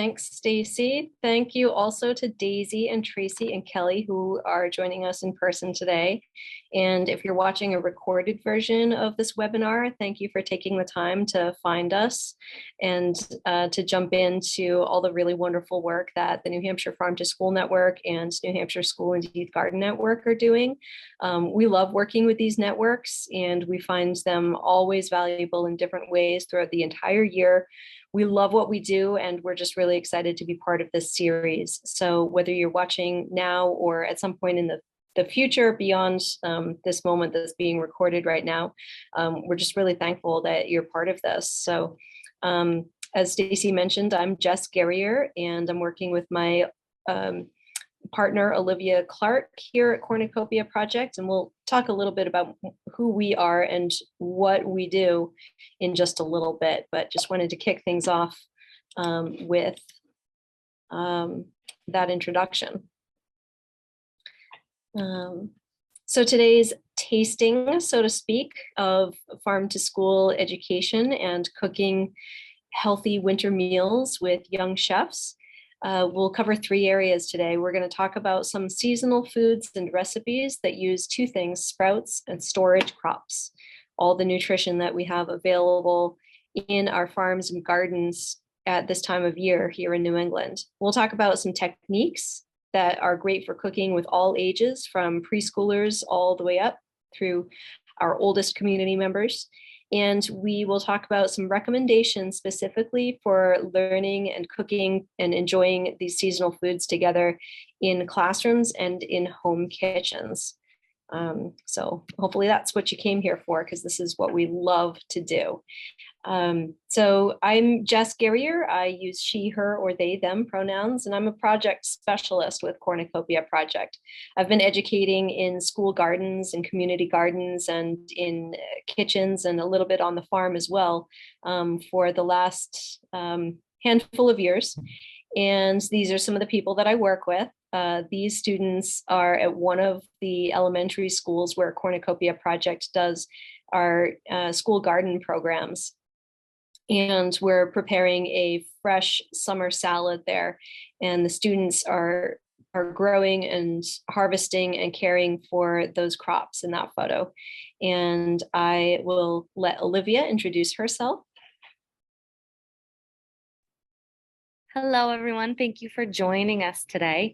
Thanks, Stacy. Thank you also to Daisy and Tracy and Kelly who are joining us in person today. And if you're watching a recorded version of this webinar, thank you for taking the time to find us and to jump into all the really wonderful work that the New Hampshire Farm to School Network and New Hampshire School and Youth Garden Network are doing. We love working with these networks and we find them always valuable in different ways throughout the entire year. We love what we do and we're just really excited to be part of this series. So whether you're watching now or at some point in the future beyond this moment that's being recorded right now, we're just really thankful that you're part of this. So as Stacy mentioned, I'm Jess Guerrier and I'm working with my partner Olivia Clark here at Cornucopia Project, and we'll talk a little bit about who we are and what we do in just a little bit, but just wanted to kick things off with that introduction. So today's tasting, so to speak, of farm to school education and cooking healthy winter meals with young chefs. We'll cover three areas today. We're going to talk about some seasonal foods and recipes that use two things, sprouts and storage crops, all the nutrition that we have available in our farms and gardens at this time of year here in New England. We'll talk about some techniques that are great for cooking with all ages, from preschoolers all the way up through our oldest community members. And we will talk about some recommendations specifically for learning and cooking and enjoying these seasonal foods together in classrooms and in home kitchens. So hopefully that's what you came here for, because this is what we love to do. So I'm Jess Guerrier. I use she, her, or they, them pronouns, and I'm a project specialist with Cornucopia Project. I've been educating in school gardens and community gardens and in kitchens and a little bit on the farm as well for the last handful of years. And these are some of the people that I work with. These students are at one of the elementary schools where Cornucopia Project does our school garden programs. And we're preparing a fresh summer salad there. And the students are growing and harvesting and caring for those crops in that photo. And I will let Olivia introduce herself. Hello, everyone. Thank you for joining us today.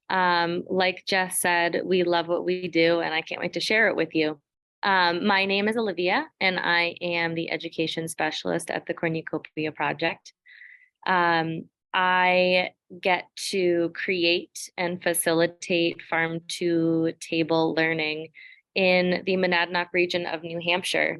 Like Jess said, we love what we do, and I can't wait to share it with you. My name is Olivia, and I am the education specialist at the Cornucopia Project. I get to create and facilitate farm-to-table learning in the Monadnock region of New Hampshire.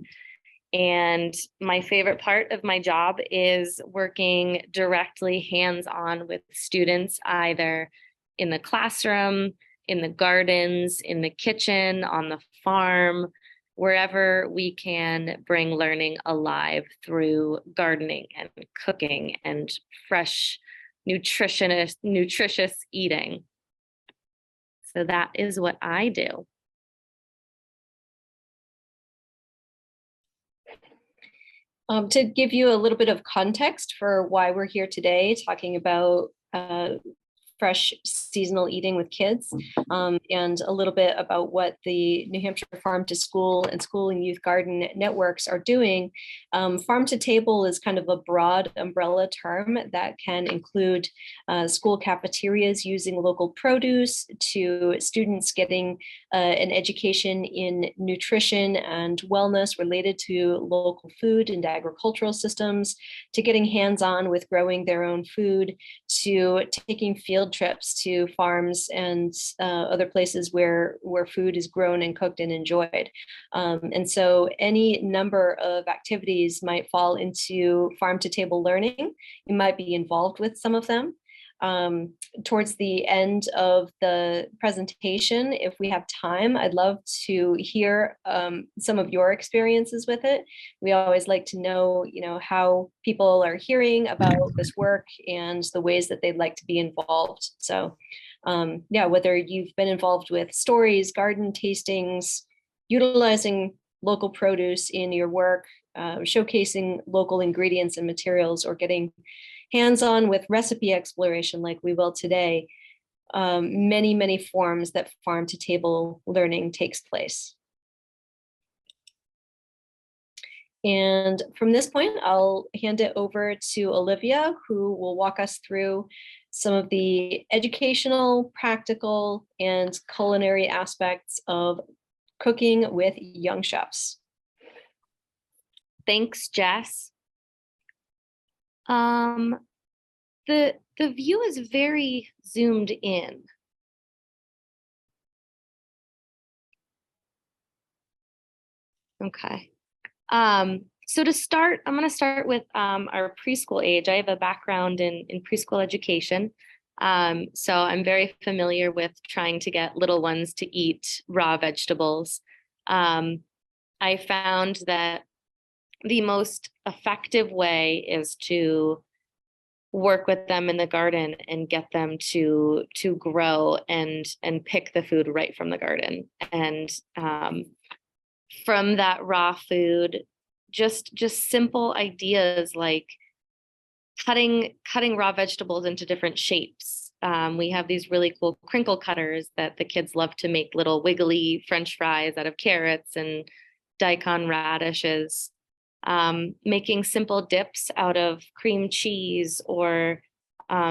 And my favorite part of my job is working directly hands-on with students, either in the classroom, in the gardens, in the kitchen, on the farm, wherever we can bring learning alive through gardening and cooking and fresh, nutritious eating. So that is what I do. To give you a little bit of context for why we're here today, talking about fresh seasonal eating with kids, and a little bit about what the New Hampshire Farm to School and School and Youth Garden networks are doing. Farm to table is kind of a broad umbrella term that can include school cafeterias using local produce, to students getting an education in nutrition and wellness related to local food and agricultural systems, to getting hands-on with growing their own food, to taking field trips to farms and other places where food is grown and cooked and enjoyed. And so any number of activities might fall into farm to table learning. You might be involved with some of them. Towards the end of the presentation, if we have time, I'd love to hear some of your experiences with it. We always like to know, how people are hearing about this work and the ways that they'd like to be involved. So yeah, whether you've been involved with stories, garden tastings, utilizing local produce in your work, showcasing local ingredients and materials, or getting hands-on with recipe exploration like we will today, many, many forms that farm to table learning takes place. And from this point, I'll hand it over to Olivia, who will walk us through some of the educational, practical, and culinary aspects of cooking with young chefs. Thanks, Jess. The view is very zoomed in. Okay. So to start, I'm going to start with our preschool age. I have a background in preschool education. So I'm very familiar with trying to get little ones to eat raw vegetables. I found that the most effective way is to work with them in the garden and get them to grow and pick the food right from the garden. And from that raw food, just simple ideas like cutting raw vegetables into different shapes. We have these really cool crinkle cutters that the kids love to make little wiggly French fries out of carrots and daikon radishes. Making simple dips out of cream cheese or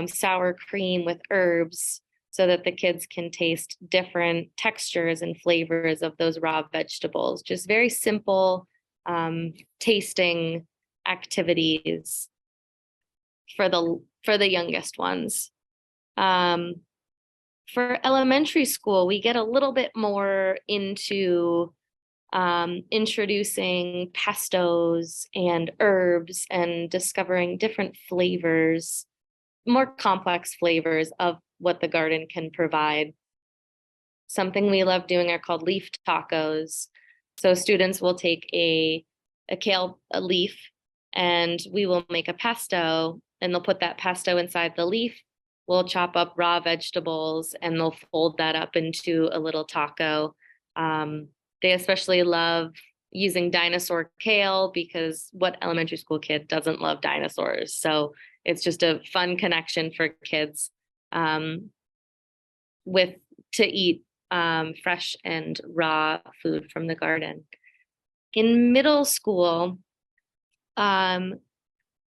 sour cream with herbs so that the kids can taste different textures and flavors of those raw vegetables. Just very simple tasting activities for the youngest ones. For elementary school, we get a little bit more into introducing pestos and herbs and discovering different flavors, more complex flavors of what the garden can provide. Something we love doing are called leaf tacos. So students will take a leaf, and we will make a pesto, and they'll put that pesto inside the leaf. We'll chop up raw vegetables and they'll fold that up into a little taco. They especially love using dinosaur kale because what elementary school kid doesn't love dinosaurs? So it's just a fun connection for kids to eat fresh and raw food from the garden. In middle school,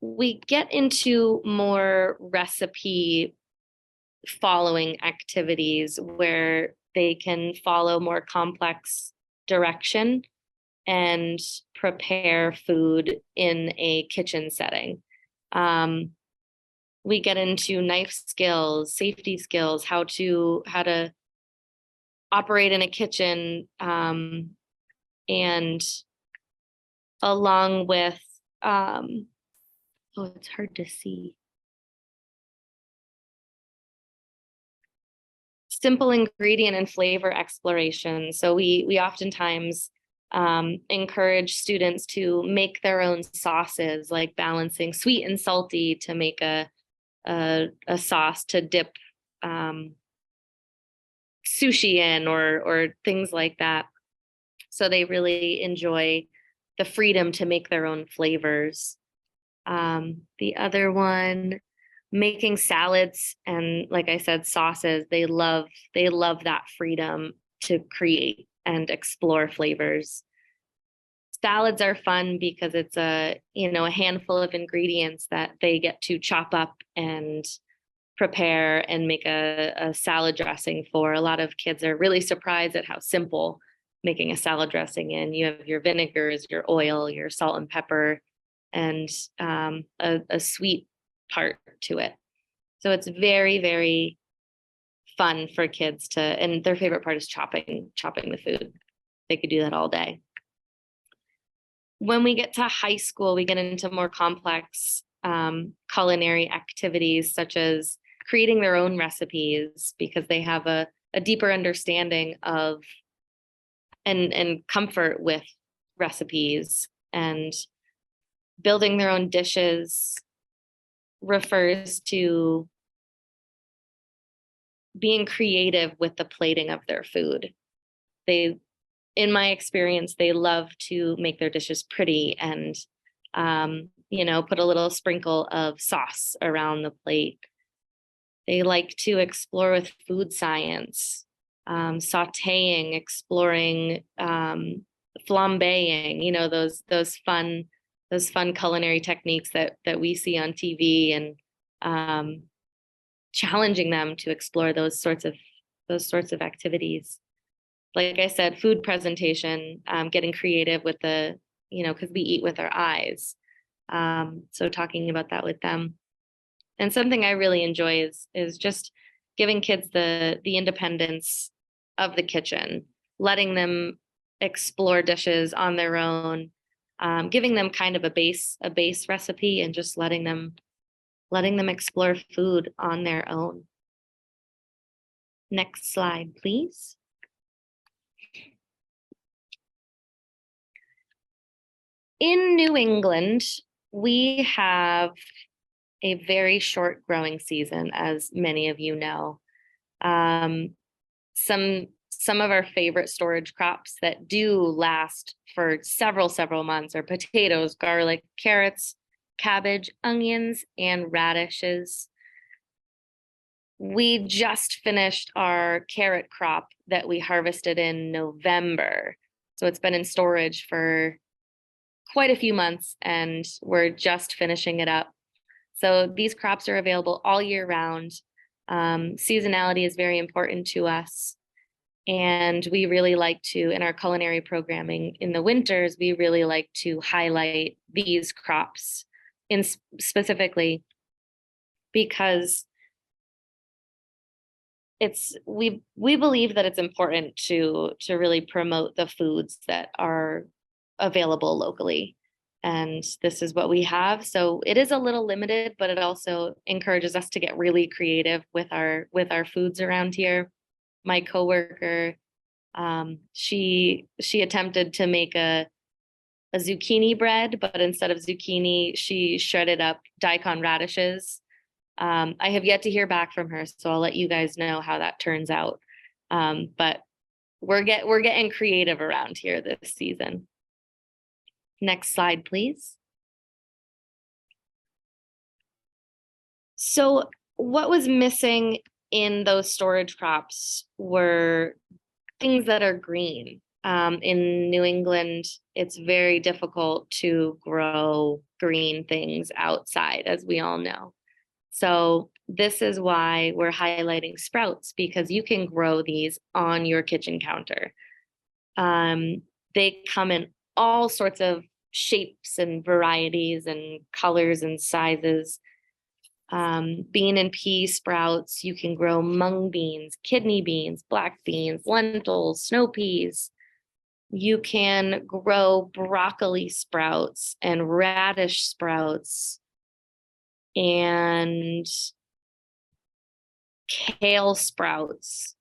we get into more recipe following activities where they can follow more complex direction and prepare food in a kitchen setting. We get into knife skills, safety skills, how to operate in a kitchen, and along with it's hard to see. Simple ingredient and flavor exploration. So we oftentimes encourage students to make their own sauces, like balancing sweet and salty to make a sauce to dip sushi in or things like that. So they really enjoy the freedom to make their own flavors. The other one, making salads and, like I said, sauces. They love that freedom to create and explore flavors. Salads are fun because it's a handful of ingredients that they get to chop up and prepare and make a salad dressing for. A lot of kids are really surprised at how simple making a salad dressing in. You have your vinegars, your oil, your salt and pepper, and a sweet part to it. So it's very, very fun for kids and their favorite part is chopping the food. They could do that all day. When we get to high school, we get into more complex culinary activities, such as creating their own recipes, because they have a deeper understanding of and comfort with recipes. And building their own dishes refers to being creative with the plating of their food. In my experience, they love to make their dishes pretty and put a little sprinkle of sauce around the plate. They like to explore with food science, sautéing, exploring, flambeing, those fun culinary techniques that we see on TV, and challenging them to explore those sorts of activities. Like I said, food presentation, getting creative with because we eat with our eyes. So talking about that with them. And something I really enjoy is just giving kids the independence of the kitchen, letting them explore dishes on their own, giving them kind of a base recipe, and just letting them explore food on their own. Next slide, please. In New England, we have a very short growing season, as many of you know. Some of our favorite storage crops that do last for several months are potatoes, garlic, carrots, cabbage, onions, and radishes. We just finished our carrot crop that we harvested in November. So it's been in storage for quite a few months, and we're just finishing it up. So these crops are available all year round. Seasonality is very important to us. And we really like to, in our culinary programming in the winters, we really like to highlight these crops specifically because we believe that it's important to really promote the foods that are available locally. And this is what we have. So it is a little limited, but it also encourages us to get really creative with our foods around here. My coworker, she attempted to make a zucchini bread, but instead of zucchini, she shredded up daikon radishes. I have yet to hear back from her, so I'll let you guys know how that turns out. But we're getting creative around here this season. Next slide, please. So what was missing in those storage crops were things that are green. In New England, it's very difficult to grow green things outside, as we all know. So this is why we're highlighting sprouts, because you can grow these on your kitchen counter. They come in all sorts of shapes and varieties and colors and sizes. Bean and pea sprouts, you can grow mung beans, kidney beans, black beans, lentils, snow peas. You can grow broccoli sprouts and radish sprouts and kale sprouts.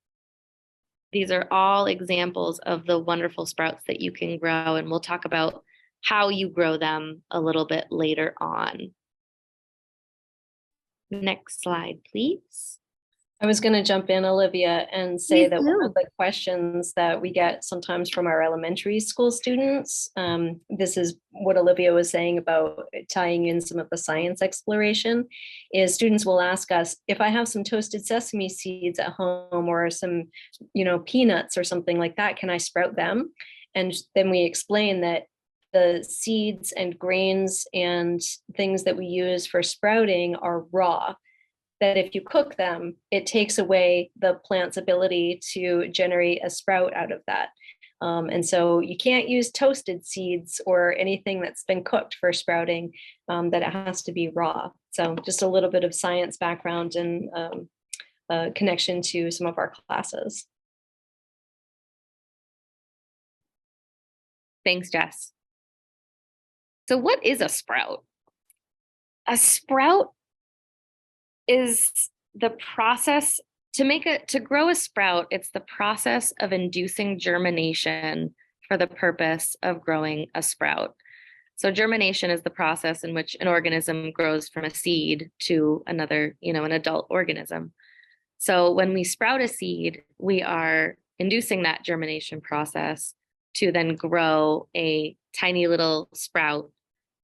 These are all examples of the wonderful sprouts that you can grow, and we'll talk about how you grow them a little bit later on. Next slide, please. I was going to jump in, Olivia, and say that one of the questions that we get sometimes from our elementary school students, this is what Olivia was saying about tying in some of the science exploration, is students will ask us, if I have some toasted sesame seeds at home or some, peanuts or something like that, can I sprout them? And then we explain that the seeds and grains and things that we use for sprouting are raw, that if you cook them, it takes away the plant's ability to generate a sprout out of that. And so you can't use toasted seeds or anything that's been cooked for sprouting, that it has to be raw. So just a little bit of science background and connection to some of our classes. Thanks, Jess. So what is a sprout? A sprout is the process to grow a sprout. It's the process of inducing germination for the purpose of growing a sprout. So germination is the process in which an organism grows from a seed to another, an adult organism. So when we sprout a seed, we are inducing that germination process to then grow a tiny little sprout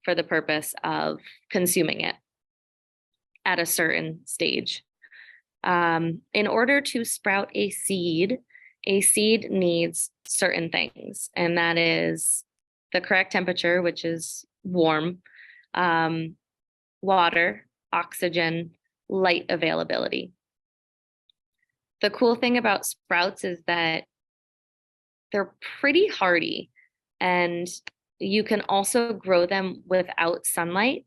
for the purpose of consuming it at a certain stage. In order to sprout a seed needs certain things, and that is the correct temperature, which is warm, water, oxygen, light availability. The cool thing about sprouts is that they're pretty hardy, and you can also grow them without sunlight.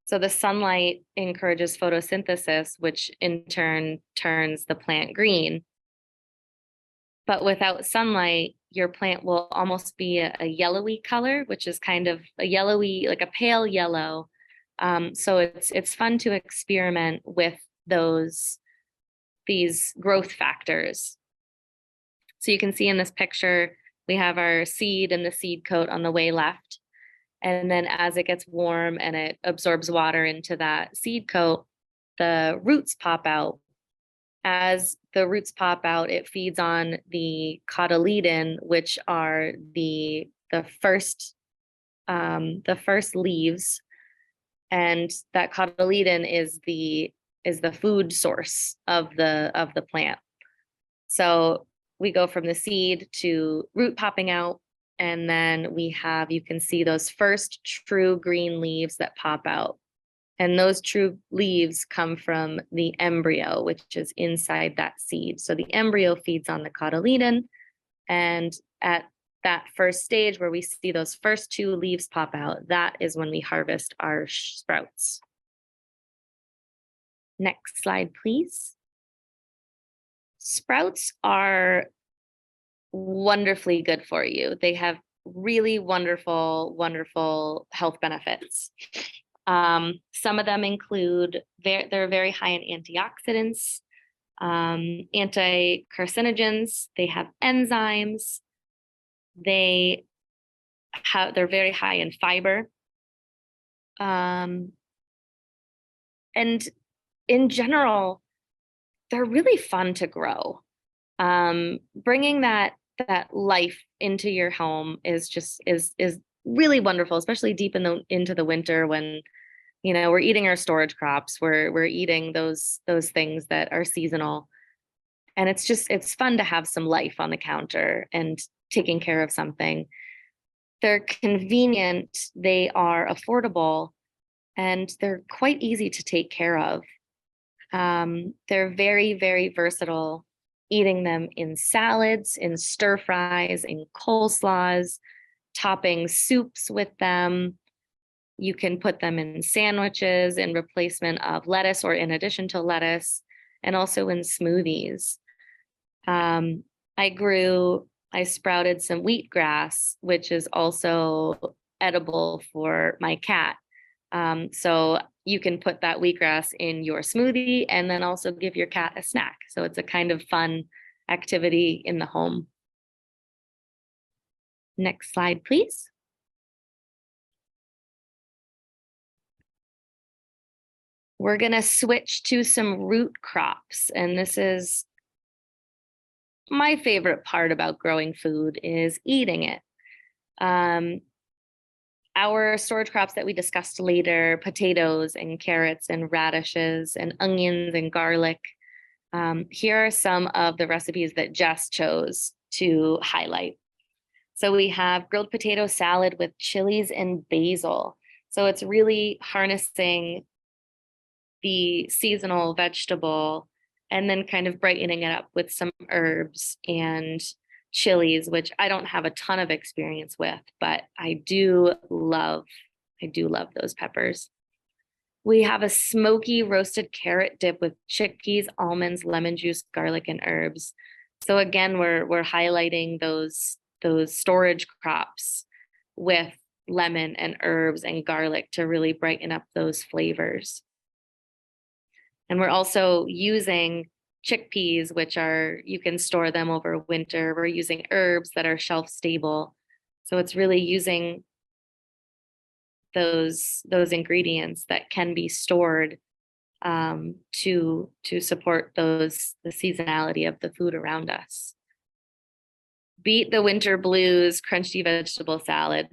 So the sunlight encourages photosynthesis, which in turn turns the plant green. But without sunlight, your plant will almost be a yellowy color, which is kind of a yellowy, like a pale yellow. So it's fun to experiment with these growth factors. So you can see in this picture, we have our seed and the seed coat on the way left. And then as it gets warm and it absorbs water into that seed coat, the roots pop out. As the roots pop out, it feeds on the cotyledon, which are the first leaves, and that cotyledon is the food source of the plant. So we go from the seed to root popping out, and then you can see those first true green leaves that pop out. And those true leaves come from the embryo, which is inside that seed. So the embryo feeds on the cotyledon. And at that first stage where we see those first two leaves pop out, that is when we harvest our sprouts. Next slide, please. Sprouts are wonderfully good for you. They have really wonderful, wonderful health benefits. Some of them include, they're very high in antioxidants, anti-carcinogens, they have enzymes, they're very high in fiber. And in general, they're really fun to grow. Bringing that life into your home is really wonderful, especially deep into the winter when we're eating our storage crops, we're eating those things that are seasonal, and it's fun to have some life on the counter and taking care of something. They're convenient, they are affordable, and they're quite easy to take care of. They're very, very versatile, eating them in salads, in stir fries, in coleslaws, topping soups with them. You can put them in sandwiches in replacement of lettuce or in addition to lettuce, and also in smoothies. I sprouted some wheatgrass, which is also edible for my cat. So you can put that wheatgrass in your smoothie and then also give your cat a snack. So it's a kind of fun activity in the home. Next slide, please. We're going to switch to some root crops, and this is my favorite part about growing food is eating it. Our storage crops that we discussed later, potatoes and carrots and radishes and onions and garlic. Here are some of the recipes that Jess chose to highlight. So we have grilled potato salad with chilies and basil. So it's really harnessing the seasonal vegetable and then kind of brightening it up with some herbs and chilies, which I don't have a ton of experience with, but I do love those peppers. We have a smoky roasted carrot dip with chickpeas, almonds, lemon juice, garlic, and herbs. So again, we're highlighting those storage crops with lemon and herbs and garlic to really brighten up those flavors. And we're also using chickpeas, which you can store them over winter. We're using herbs that are shelf stable. So it's really using those ingredients that can be stored to support the seasonality of the food around us. Beat the winter blues, crunchy vegetable salad.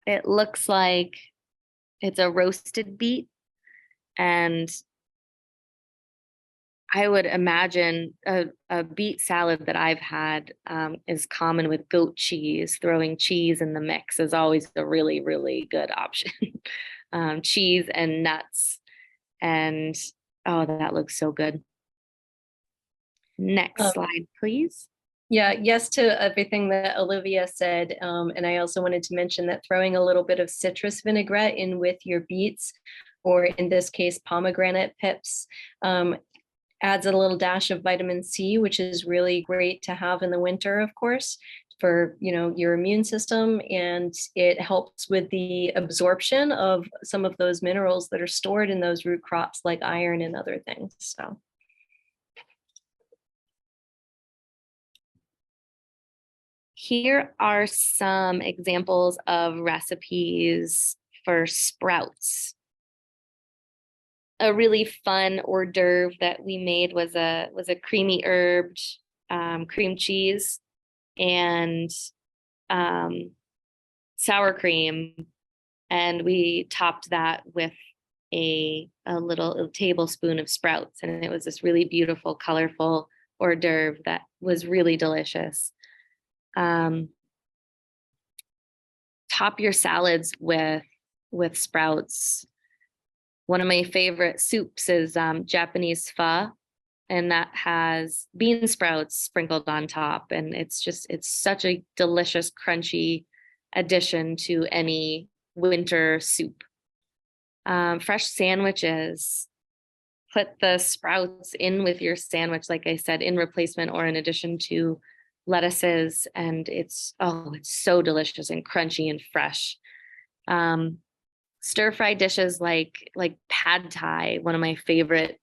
It looks like it's a roasted beet, and I would imagine a beet salad that I've had is common with goat cheese. Throwing cheese in the mix is always a really, really good option. Cheese and nuts. And oh, that looks so good. Next Um, slide, please. yeah, yes to everything that Olivia said. And I also wanted to mention that throwing a little bit of citrus vinaigrette in with your beets, or in this case, pomegranate pips, adds a little dash of vitamin C, which is really great to have in the winter, of course, for your immune system, and it helps with the absorption of some of those minerals that are stored in those root crops, like iron and other things. So here are some examples of recipes for sprouts. A really fun hors d'oeuvre that we made was a creamy herbed cream cheese and sour cream, and we topped that with a little tablespoon of sprouts, and it was this really beautiful, colorful hors d'oeuvre that was really delicious. Top your salads with sprouts. One of my favorite soups is Japanese pho, and that has bean sprouts sprinkled on top. And it's such a delicious, crunchy addition to any winter soup. Fresh sandwiches, put the sprouts in with your sandwich, like I said, in replacement or in addition to lettuces. And it's so delicious and crunchy and fresh. Stir fry dishes like pad thai, one of my favorite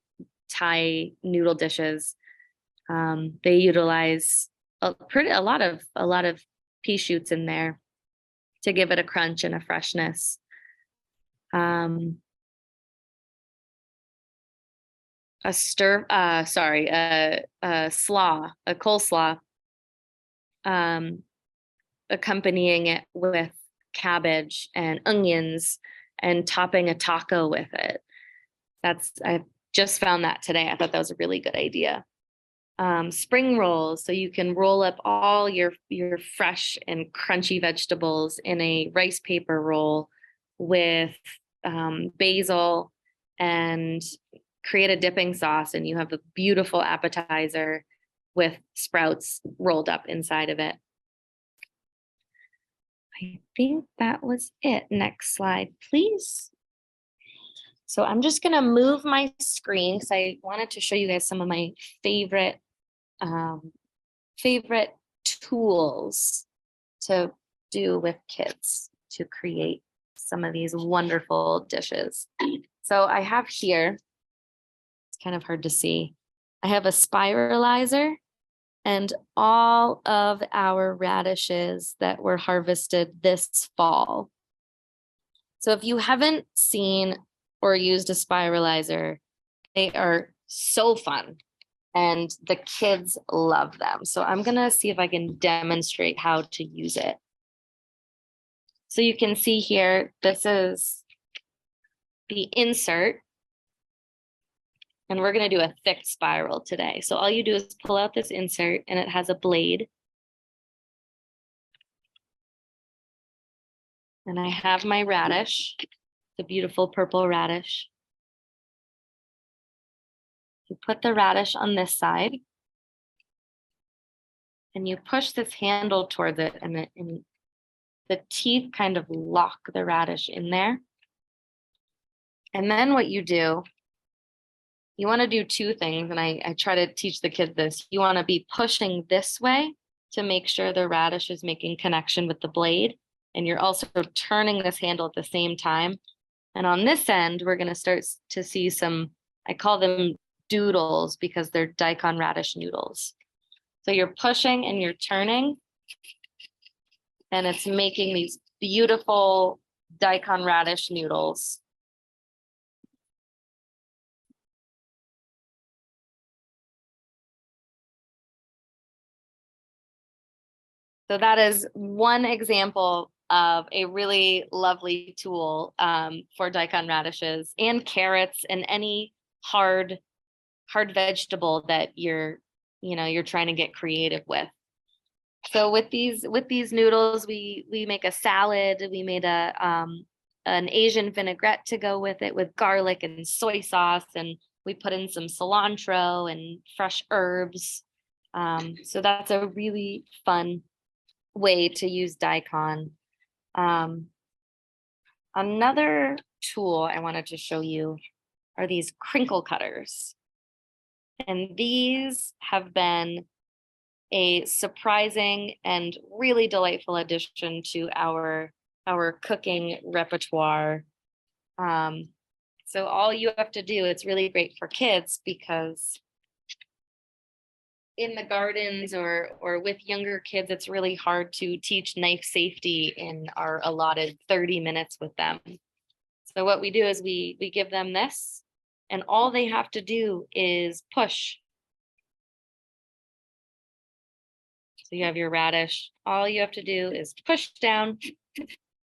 Thai noodle dishes. They utilize a lot of pea shoots in there to give it a crunch and a freshness. A coleslaw, accompanying it with cabbage and onions and topping a taco with it. I just found that today. I thought that was a really good idea. Spring rolls, so you can roll up all your fresh and crunchy vegetables in a rice paper roll with basil and create a dipping sauce, and you have a beautiful appetizer with sprouts rolled up inside of it. I think that was it. Next slide, please. So I'm just going to move my screen because I wanted to show you guys some of my favorite tools to do with kids to create some of these wonderful dishes. So I have here, it's kind of hard to see, I have a spiralizer and all of our radishes that were harvested this fall. So if you haven't seen or used a spiralizer, they are so fun and the kids love them. So I'm gonna see if I can demonstrate how to use it. So you can see here, this is the insert, and we're gonna do a thick spiral today. So all you do is pull out this insert and it has a blade. And I have my radish, the beautiful purple radish. You put the radish on this side and you push this handle towards it, and the teeth kind of lock the radish in there. And then what you do, you want to do two things, and I try to teach the kids this. You want to be pushing this way to make sure the radish is making connection with the blade, and you're also turning this handle at the same time. And on this end, we're going to start to see some, I call them doodles because they're daikon radish noodles. So you're pushing and you're turning, and it's making these beautiful daikon radish noodles. So that is one example of a really lovely tool for daikon radishes and carrots and any hard vegetable that you're trying to get creative with. So with these noodles, we make a salad. We made an Asian vinaigrette to go with it with garlic and soy sauce, and we put in some cilantro and fresh herbs. So that's a really fun way to use daikon. Another tool I wanted to show you are these crinkle cutters. And these have been a surprising and really delightful addition to our cooking repertoire. So all you have to do, it's really great for kids because in the gardens or with younger kids, it's really hard to teach knife safety in our allotted 30 minutes with them. So what we do is we give them this, and all they have to do is push. So you have your radish. All you have to do is push down,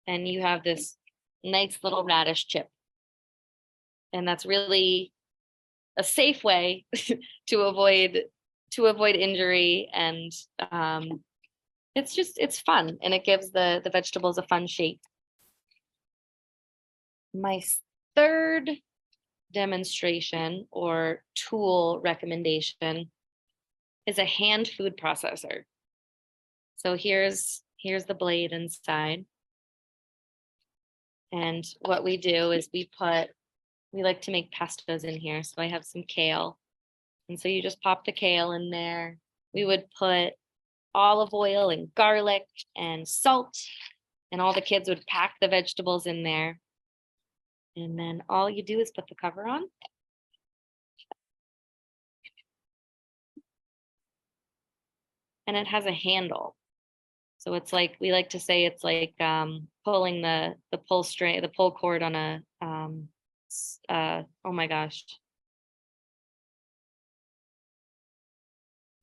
and you have this nice little radish chip. And that's really a safe way to avoid injury, and it's fun, and it gives the vegetables a fun shape. My third demonstration or tool recommendation is a hand food processor. So here's the blade inside. And what we do is we like to make pestos in here. So I have some kale. And so you just pop the kale in there. We would put olive oil and garlic and salt, and all the kids would pack the vegetables in there. And then all you do is put the cover on. And it has a handle. So it's like, we like to say it's like pulling the pull cord on a, oh my gosh,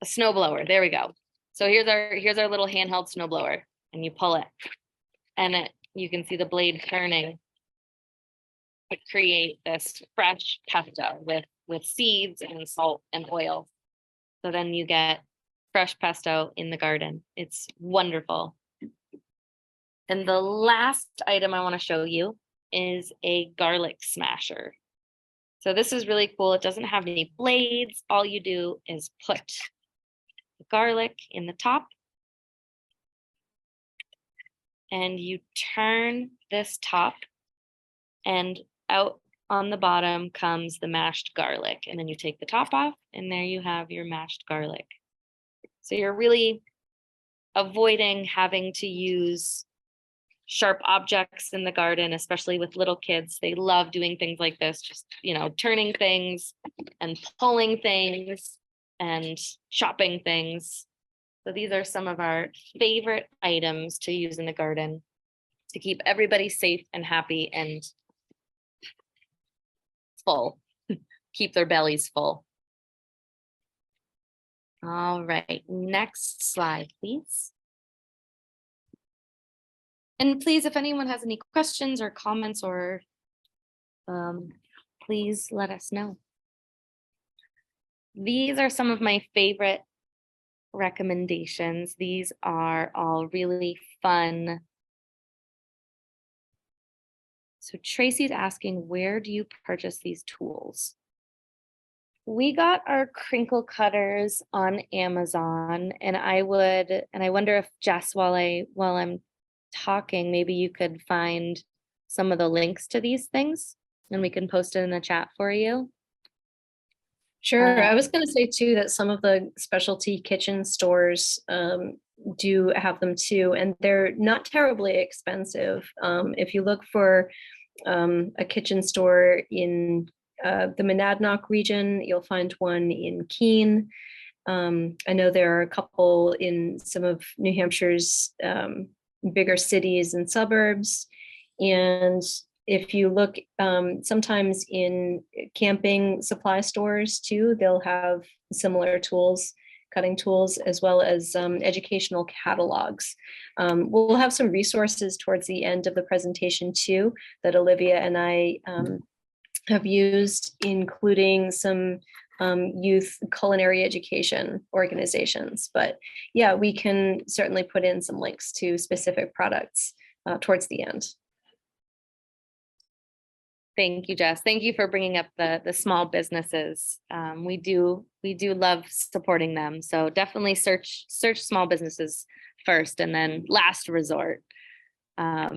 a snowblower. There we go. So here's our little handheld snowblower, and you pull it, and you can see the blade turning to create this fresh pesto with seeds and salt and oil. So then you get fresh pesto in the garden. It's wonderful. And the last item I want to show you is a garlic smasher. So this is really cool. It doesn't have any blades. All you do is put the garlic in the top, and you turn this top, and out on the bottom comes the mashed garlic. And then you take the top off, and there you have your mashed garlic. So you're really avoiding having to use sharp objects in the garden, especially with little kids. They love doing things like this, just, turning things and pulling things and chopping things. So these are some of our favorite items to use in the garden to keep everybody safe and happy and full, keep their bellies full. All right, next slide, please. And please, if anyone has any questions or comments, or please let us know. These are some of my favorite recommendations. These are all really fun. So Tracy's asking, where do you purchase these tools? We got our crinkle cutters on Amazon, and I wonder if Jess, while I'm talking, maybe you could find some of the links to these things, and we can post it in the chat for you. Sure. I was going to say too that some of the specialty kitchen stores do have them too, and they're not terribly expensive. If you look for a kitchen store in the Monadnock region, you'll find one in Keene. I know there are a couple in some of New Hampshire's bigger cities and suburbs. And if you look sometimes in camping supply stores too, they'll have similar tools cutting tools, as well as educational catalogs. We'll have some resources towards the end of the presentation too that Olivia and I have used, including some youth culinary education organizations. But yeah, we can certainly put in some links to specific products towards the end. Thank you, Jess. Thank you for bringing up the small businesses. We do love supporting them. So definitely search small businesses first, and then last resort. Yeah.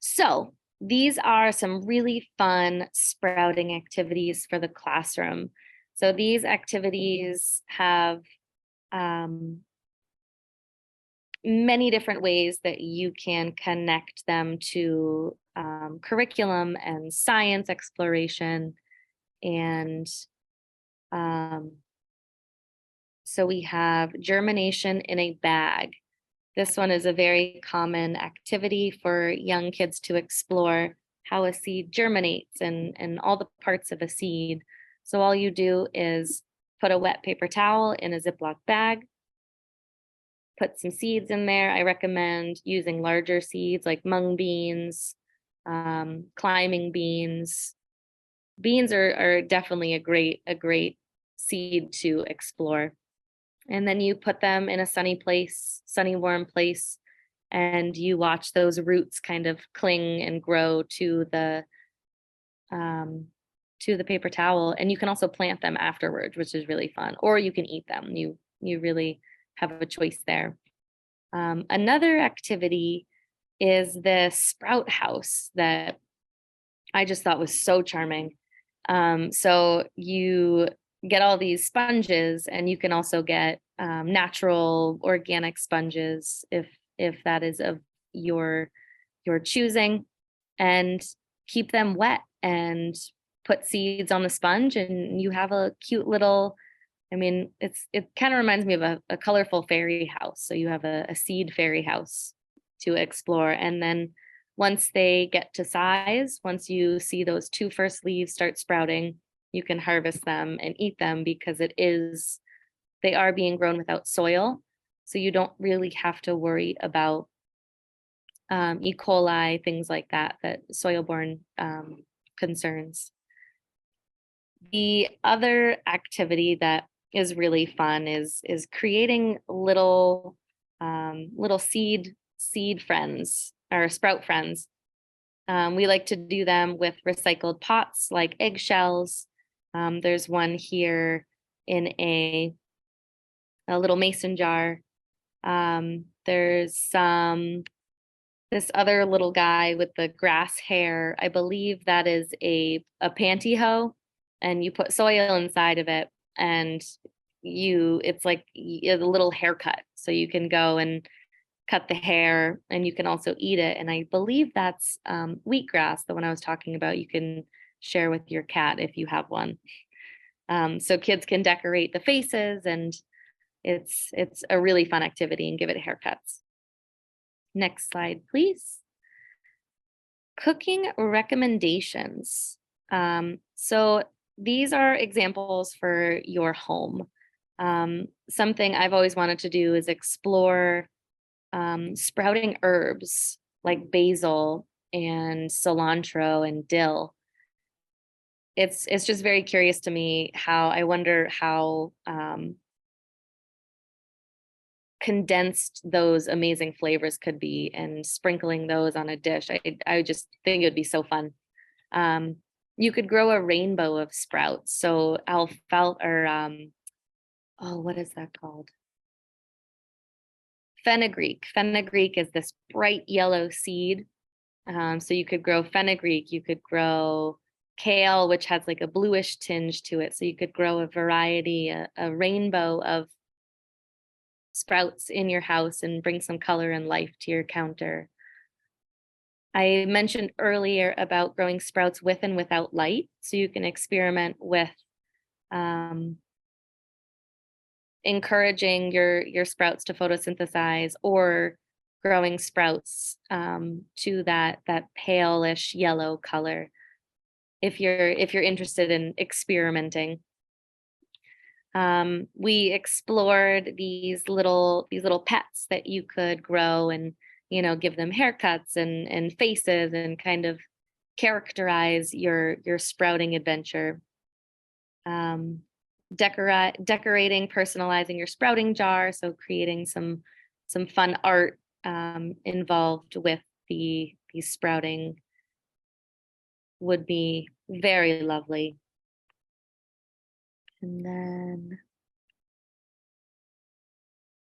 So these are some really fun sprouting activities for the classroom. So these activities have many different ways that you can connect them to curriculum and science exploration. And so we have germination in a bag. This one is a very common activity for young kids to explore how a seed germinates and all the parts of a seed. So all you do is put a wet paper towel in a Ziploc bag, put some seeds in there. I recommend using larger seeds like mung beans, climbing beans. Beans are definitely a great seed to explore. And then you put them in a sunny, warm place, and you watch those roots kind of cling and grow to the paper towel. And you can also plant them afterwards, which is really fun. Or you can eat them. You really have a choice there. Another activity is the sprout house that I just thought was so charming. So you get all these sponges, and you can also get natural organic sponges if that is of your choosing, and keep them wet and put seeds on the sponge, and you have a cute little, I mean, it kind of reminds me of a colorful fairy house. So you have a seed fairy house to explore. And then once they get to size, once you see those two first leaves start sprouting, you can harvest them and eat them, because they are being grown without soil. So you don't really have to worry about E. coli, things like that soil-borne concerns. The other activity that is really fun is creating little seed friends or sprout friends. We like to do them with recycled pots like eggshells. There's one here in a little mason jar. There's this other little guy with the grass hair. I believe that is a pantyhose, and you put soil inside of it, and it's like a little haircut. So you can go and cut the hair, and you can also eat it. And I believe that's wheatgrass, the one I was talking about. You can share with your cat if you have one. So kids can decorate the faces, and it's a really fun activity, and give it haircuts. Next slide, please. Cooking recommendations. So these are examples for your home. Something I've always wanted to do is explore sprouting herbs like basil and cilantro and dill. It's just very curious to me I wonder how condensed those amazing flavors could be, and sprinkling those on a dish. I just think it would be so fun. You could grow a rainbow of sprouts. So alfalfa, or what is that called? Fenugreek. Fenugreek is this bright yellow seed. So you could grow fenugreek. You could grow kale, which has like a bluish tinge to it. So you could grow a variety, a rainbow of sprouts in your house, and bring some color and life to your counter. I mentioned earlier about growing sprouts with and without light. So you can experiment with encouraging your sprouts to photosynthesize, or growing sprouts to that palish yellow color, if you're interested in experimenting. We explored these little pets that you could grow and, give them haircuts and faces and kind of characterize your sprouting adventure. Um, decorating, personalizing your sprouting jar, so creating some fun art involved with the sprouting would be very lovely. And then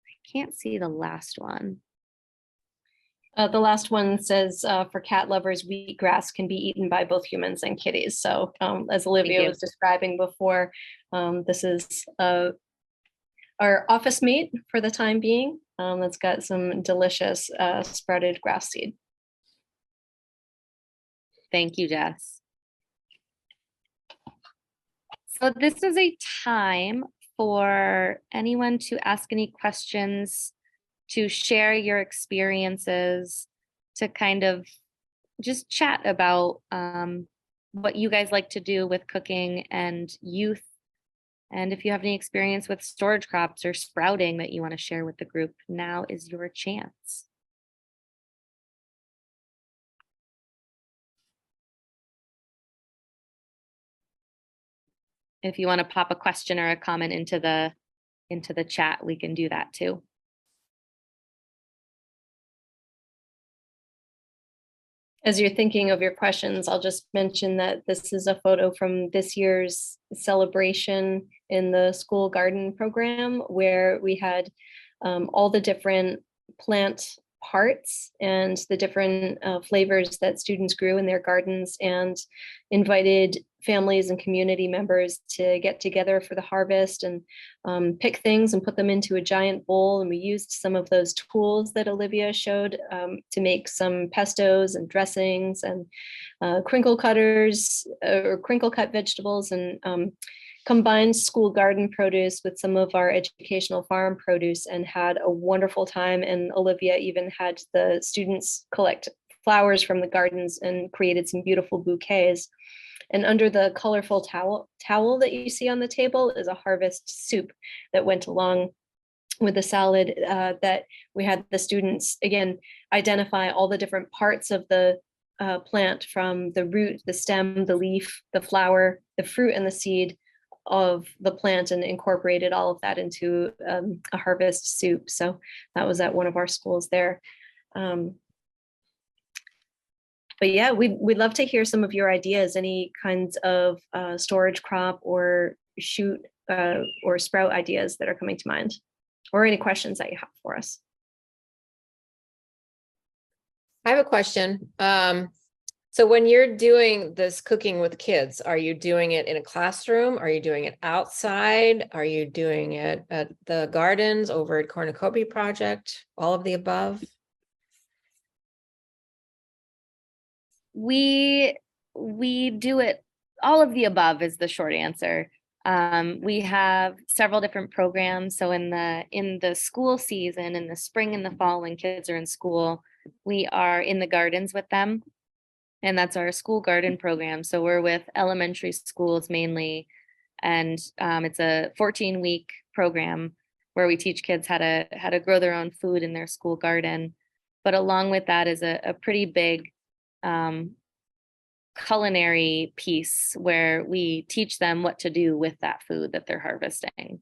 I can't see the last one. The last one says, for cat lovers, wheatgrass can be eaten by both humans and kitties. So as Olivia was describing before, this is our office mate for the time being. That's got some delicious sprouted grass seed. Thank you, Jess. So this is a time for anyone to ask any questions, to share your experiences, to kind of just chat about what you guys like to do with cooking and youth. And if you have any experience with storage crops or sprouting that you want to share with the group, now is your chance. If you want to pop a question or a comment into the chat, we can do that too. As you're thinking of your questions, I'll just mention that this is a photo from this year's celebration in the school garden program, where we had all the different plant parts and the different flavors that students grew in their gardens, and invited families and community members to get together for the harvest and pick things and put them into a giant bowl. And we used some of those tools that Olivia showed to make some pestos and dressings and crinkle cutters or crinkle cut vegetables, and combined school garden produce with some of our educational farm produce, and had a wonderful time. And Olivia even had the students collect flowers from the gardens and created some beautiful bouquets. And under the colorful towel that you see on the table is a harvest soup that went along with the salad, that we had the students, again, identify all the different parts of the plant, from the root, the stem, the leaf, the flower, the fruit, and the seed of the plant, and incorporated all of that into a harvest soup. So that was at one of our schools there. But yeah, we'd love to hear some of your ideas, any kinds of storage crop or shoot or sprout ideas that are coming to mind, or any questions that you have for us. I have a question. So when you're doing this cooking with kids, are you doing it in a classroom? Are you doing it outside? Are you doing it at the gardens over at Cornucopia Project? All of the above? We do it, all of the above is the short answer. We have several different programs. So in the school season, in the spring and the fall, when kids are in school, we are in the gardens with them. And that's our school garden program. So we're with elementary schools mainly. And it's a 14-week program where we teach kids how to grow their own food in their school garden. But along with that is a pretty big culinary piece where we teach them what to do with that food that they're harvesting.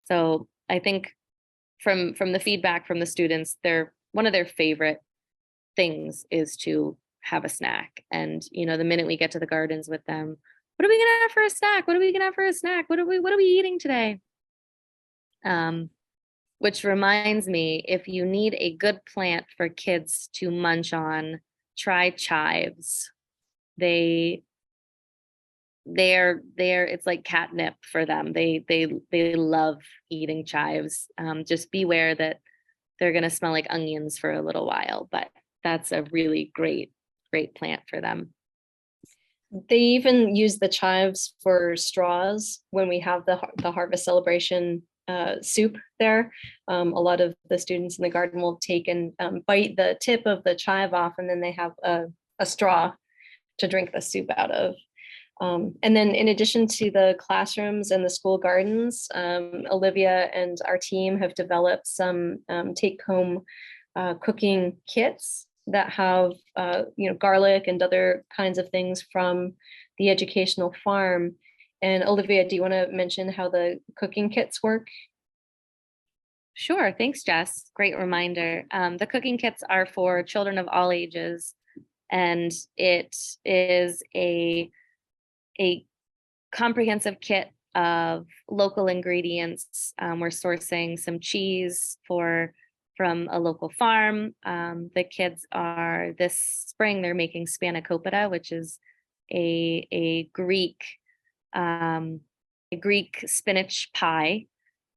So I think from the feedback from the students, one of their favorite things is to have a snack. And the minute we get to the gardens with them, what are we gonna have for a snack? What are we gonna have for a snack? What are we eating today? Which reminds me, if you need a good plant for kids to munch on, try chives. They're it's like catnip for them. They love eating chives. Just beware that they're gonna smell like onions for a little while, but that's a really great plant for them. They even use the chives for straws when we have the harvest celebration soup there. A lot of the students in the garden will take and bite the tip of the chive off, and then they have a straw to drink the soup out of. And then in addition to the classrooms and the school gardens, Olivia and our team have developed some take-home cooking kits that have garlic and other kinds of things from the educational farm. And Olivia, do you want to mention how the cooking kits work? Sure. Thanks, Jess. Great reminder. The cooking kits are for children of all ages, and it is a comprehensive kit of local ingredients. We're sourcing some cheese from a local farm. The kids are this spring, they're making spanakopita, which is a Greek spinach pie.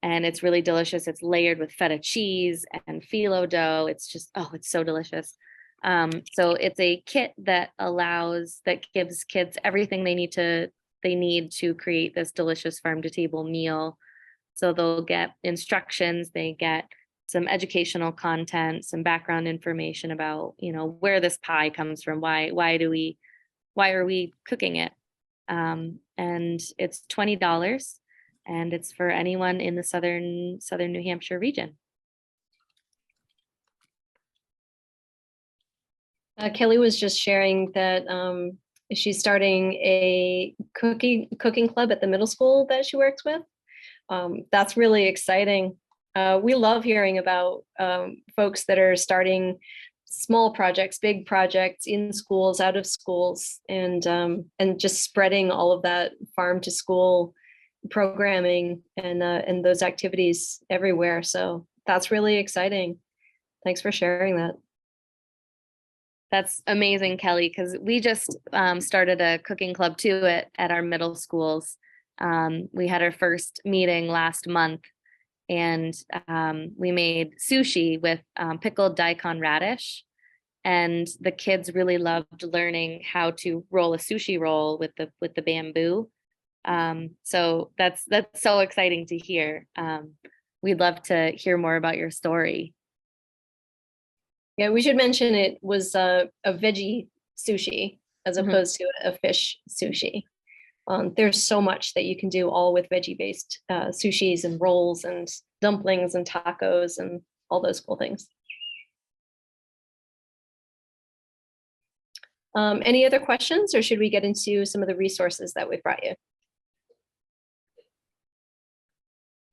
And it's really delicious. It's layered with feta cheese and phyllo dough. It's just, oh, it's so delicious. So it's a kit that gives kids everything they need to create this delicious farm to table meal. So they'll get instructions, they get some educational content, some background information about, where this pie comes from, why are we cooking it? And it's $20, and it's for anyone in the southern New Hampshire region. Kelly was just sharing that she's starting a cooking club at the middle school that she works with. That's really exciting. We love hearing about folks that are starting small projects, big projects in schools, out of schools, and just spreading all of that farm to school programming and those activities everywhere. So that's really exciting. Thanks for sharing that. That's amazing, Kelly, because we just started a cooking club too at our middle schools. We had our first meeting last month, and we made sushi with pickled daikon radish. And the kids really loved learning how to roll a sushi roll with the bamboo. So that's so exciting to hear. We'd love to hear more about your story. Yeah, we should mention it was a veggie sushi as opposed to a fish sushi. There's so much that you can do all with veggie-based sushis and rolls and dumplings and tacos and all those cool things. Any other questions, or should we get into some of the resources that we've brought you?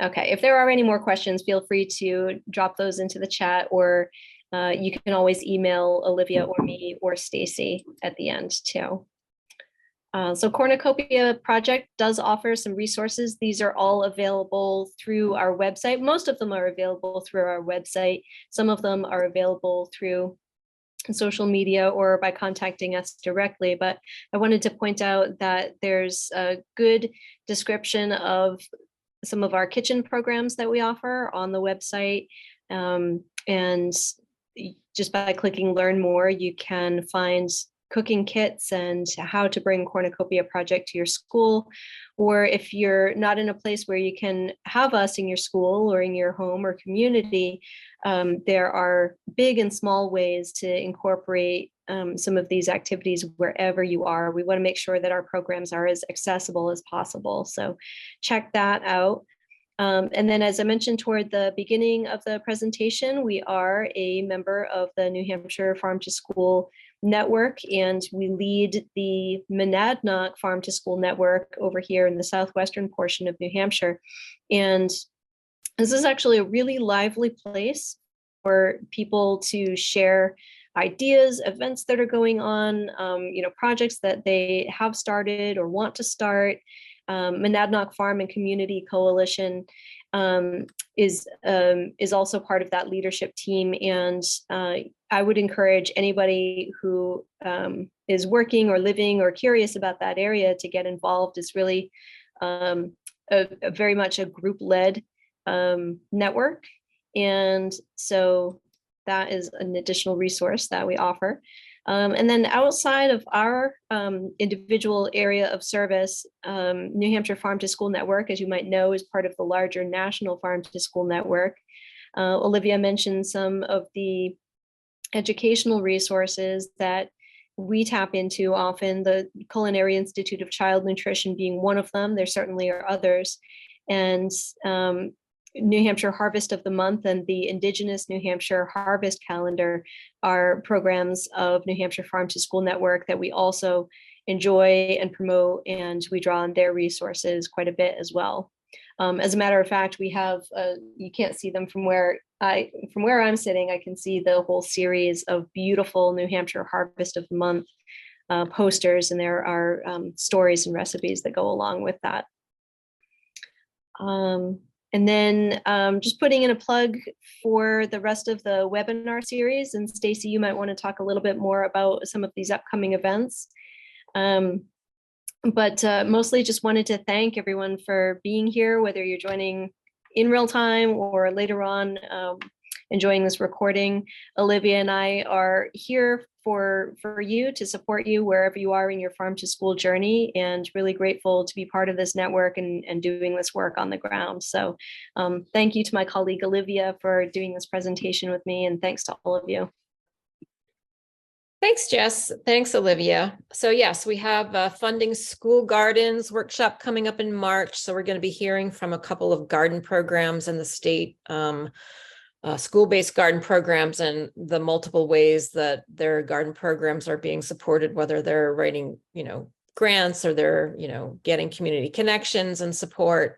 Okay, if there are any more questions, feel free to drop those into the chat, or you can always email Olivia or me or Stacy at the end too. So Cornucopia Project does offer some resources. These are all available through our website. Most of them are available through our website. Some of them are available through social media or by contacting us directly. But I wanted to point out that there's a good description of some of our kitchen programs that we offer on the website. And just by clicking learn more, you can find cooking kits and how to bring Cornucopia Project to your school. Or if you're not in a place where you can have us in your school or in your home or community, there are big and small ways to incorporate some of these activities wherever you are. We want to make sure that our programs are as accessible as possible. So check that out. And then, as I mentioned toward the beginning of the presentation, we are a member of the New Hampshire Farm to School Network, and we lead the Monadnock Farm to School Network over here in the southwestern portion of New Hampshire. And this is actually a really lively place for people to share ideas, events that are going on, projects that they have started or want to start. Monadnock Farm and Community Coalition is also part of that leadership team, and I would encourage anybody who is working or living or curious about that area to get involved. It's really a very much a group-led network, and so that is an additional resource that we offer. And then outside of our individual area of service, New Hampshire Farm to School Network, as you might know, is part of the larger National Farm to School Network. Olivia mentioned some of the educational resources that we tap into often, the Culinary Institute of Child Nutrition being one of them. There certainly are others. And New Hampshire Harvest of the Month and the Indigenous New Hampshire Harvest Calendar are programs of New Hampshire Farm to School Network that we also enjoy and promote, and we draw on their resources quite a bit as well. As a matter of fact, we have, you can't see them from where I'm sitting. I can see the whole series of beautiful New Hampshire Harvest of the Month posters, and there are stories and recipes that go along with that. And then just putting in a plug for the rest of the webinar series. And Stacy, you might want to talk a little bit more about some of these upcoming events. But mostly just wanted to thank everyone for being here, whether you're joining in real time or later on enjoying this recording. Olivia and I are here for you, to support you wherever you are in your farm to school journey, and really grateful to be part of this network and doing this work on the ground. So thank you to my colleague Olivia for doing this presentation with me, and thanks to all of you. Thanks, Jess. Thanks, Olivia. So yes, we have Funding School Gardens workshop coming up in March. So we're going to be hearing from a couple of garden programs in the state, school-based garden programs, and the multiple ways that their garden programs are being supported, whether they're writing, grants, or they're, getting community connections and support.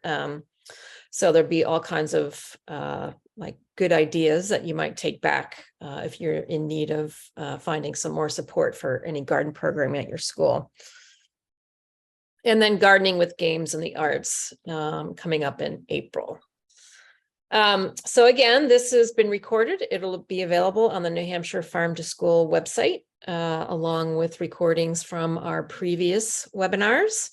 So there'll be all kinds of like good ideas that you might take back if you're in need of finding some more support for any garden program at your school. And then Gardening with Games and the Arts coming up in April. So again, this has been recorded. It'll be available on the New Hampshire Farm to School website, along with recordings from our previous webinars.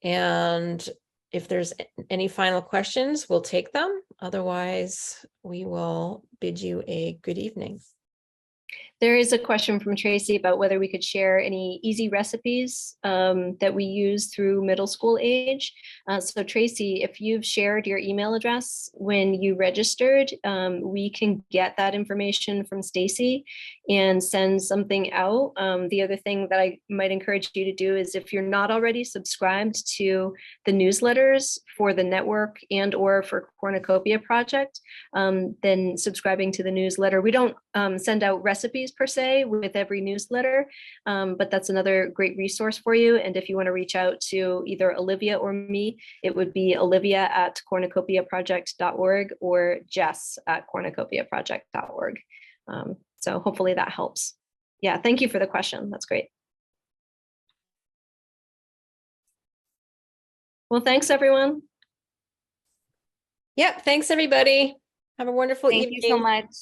And if there's any final questions, we'll take them. Otherwise, we will bid you a good evening. There is a question from Tracy about whether we could share any easy recipes that we use through middle school age. So Tracy, if you've shared your email address when you registered, we can get that information from Stacy and send something out. The other thing that I might encourage you to do is, if you're not already subscribed to the newsletters for the network and or for Cornucopia Project, then subscribing to the newsletter. We don't send out recipes per se with every newsletter, but that's another great resource for you. And if you want to reach out to either Olivia or me, it would be olivia@cornucopiaproject.org or jess@cornucopiaproject.org. So hopefully that helps. Yeah, thank you for the question. That's great. Well, thanks everyone. Yep, thanks everybody. Have a wonderful evening. Thank you so much.